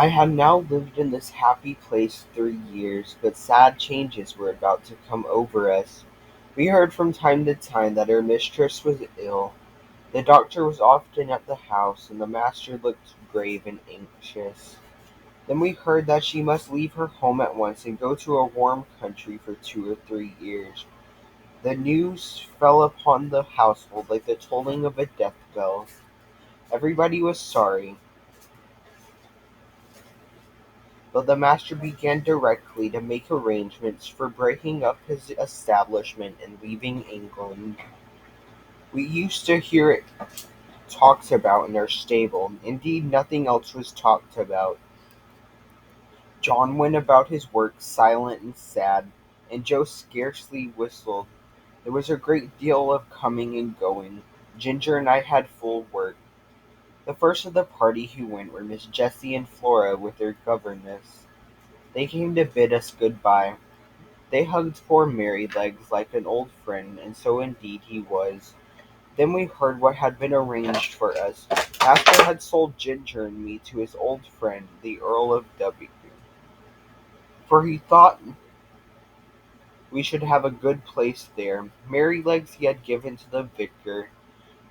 I had now lived in this happy place 3 years, but sad changes were about to come over us. We heard from time to time that our mistress was ill. The doctor was often at the house, and the master looked grave and anxious. Then we heard that she must leave her home at once and go to a warm country for 2 or 3 years. The news fell upon the household like the tolling of a death bell. Everybody was sorry, but the master began directly to make arrangements for breaking up his establishment and leaving England. We used to hear it talked about in our stable. Indeed, nothing else was talked about. John went about his work silent and sad, and Joe scarcely whistled. There was a great deal of coming and going. Ginger and I had full work. The first of the party who went were Miss Jessie and Flora with their governess. They came to bid us good-bye. They hugged poor Merrylegs like an old friend, and so indeed he was. Then we heard what had been arranged for us. Master had sold Ginger and me to his old friend, the Earl of W., for he thought we should have a good place there. Merrylegs he had given to the vicar,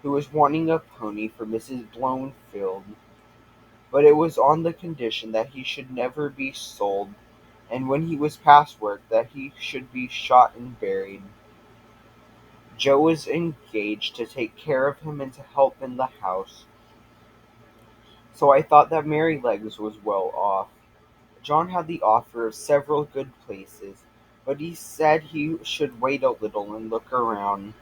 who was wanting a pony for Mrs. Blomefield, but it was on the condition that he should never be sold, and when he was past work that he should be shot and buried. Joe was engaged to take care of him and to help in the house, so I thought that Merrylegs was well off. John had the offer of several good places, but he said he should wait a little and look around.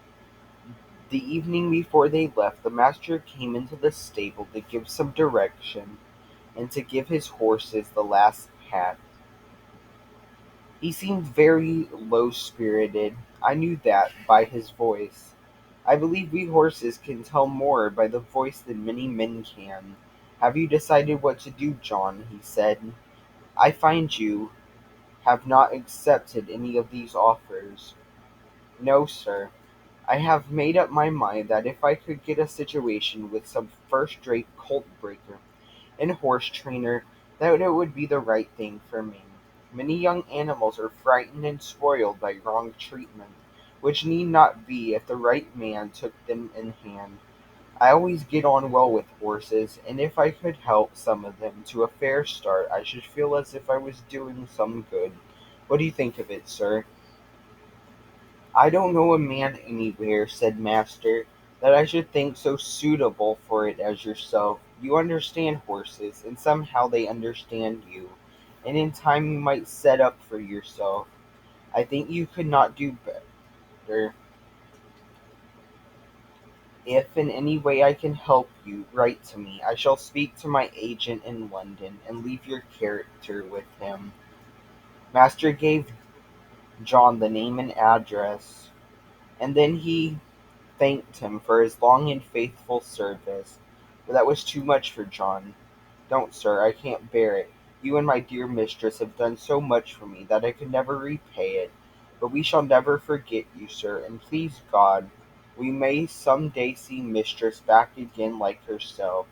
The evening before they left, the master came into the stable to give some direction, and to give his horses the last pat. He seemed very low-spirited. I knew that by his voice. I believe we horses can tell more by the voice than many men can. "Have you decided what to do, John?" he said. "I find you have not accepted any of these offers." "No, sir. I have made up my mind that if I could get a situation with some first-rate colt-breaker and horse-trainer, that it would be the right thing for me. Many young animals are frightened and spoiled by wrong treatment, which need not be if the right man took them in hand. I always get on well with horses, and if I could help some of them to a fair start I should feel as if I was doing some good. What do you think of it, sir?" "I don't know a man anywhere," said master, "that I should think so suitable for it as yourself. You understand horses, and somehow they understand you, and in time you might set up for yourself. I think you could not do better. If in any way I can help you, write to me. I shall speak to my agent in London, and leave your character with him." Master gave John the name and address, and then he thanked him for his long and faithful service, but that was too much for John. "Don't, sir, I can't bear it. You and my dear mistress have done so much for me that I could never repay it. But we shall never forget you, sir, and please God, we may some day see mistress back again like herself.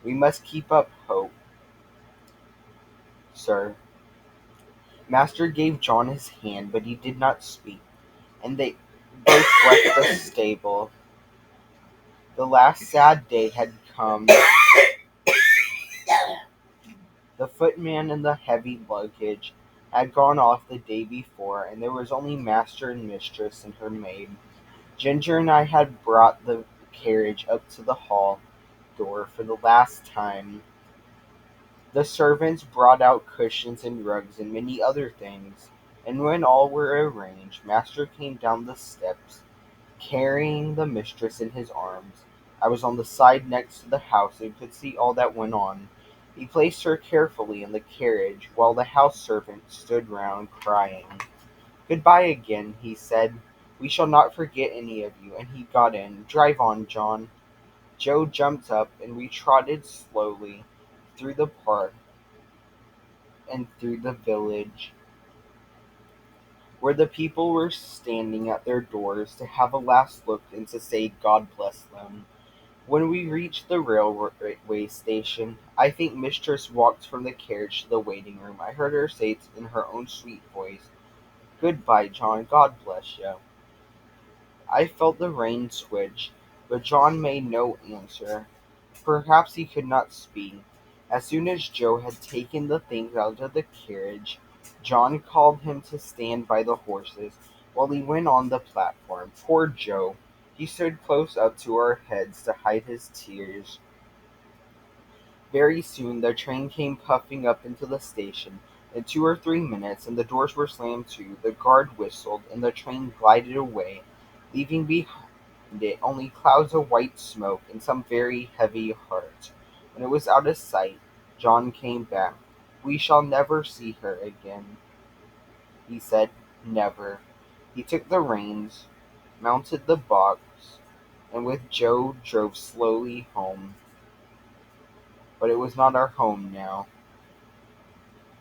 We must keep up hope, sir." Master gave John his hand, but he did not speak, and they both left the stable. The last sad day had come. The footman and the heavy luggage had gone off the day before, and there was only master and mistress and her maid. Ginger and I had brought the carriage up to the hall door for the last time. The servants brought out cushions and rugs and many other things, and when all were arranged, master came down the steps, carrying the mistress in his arms. I was on the side next to the house and could see all that went on. He placed her carefully in the carriage, while the house servants stood round crying. "Good-bye again," he said. "We shall not forget any of you," and he got in. "Drive on, John." Joe jumped up, and we trotted slowly through the park and through the village, where the people were standing at their doors to have a last look and to say God bless them. When we reached the railway station, I think Mistress walked from the carriage to the waiting room. I heard her say in her own sweet voice, "Good-bye, John, God bless you." I felt the rein twitch, but John made no answer. Perhaps he could not speak. As soon as Joe had taken the things out of the carriage, John called him to stand by the horses, while he went on the platform. Poor Joe! He stood close up to our heads to hide his tears. Very soon the train came puffing up into the station. In 2 or 3 minutes, and the doors were slammed to, the guard whistled, and the train glided away, leaving behind it only clouds of white smoke and some very heavy heart. When it was out of sight, John came back. "We shall never see her again," he said. "Never." He took the reins, mounted the box, and with Joe drove slowly home. But it was not our home now.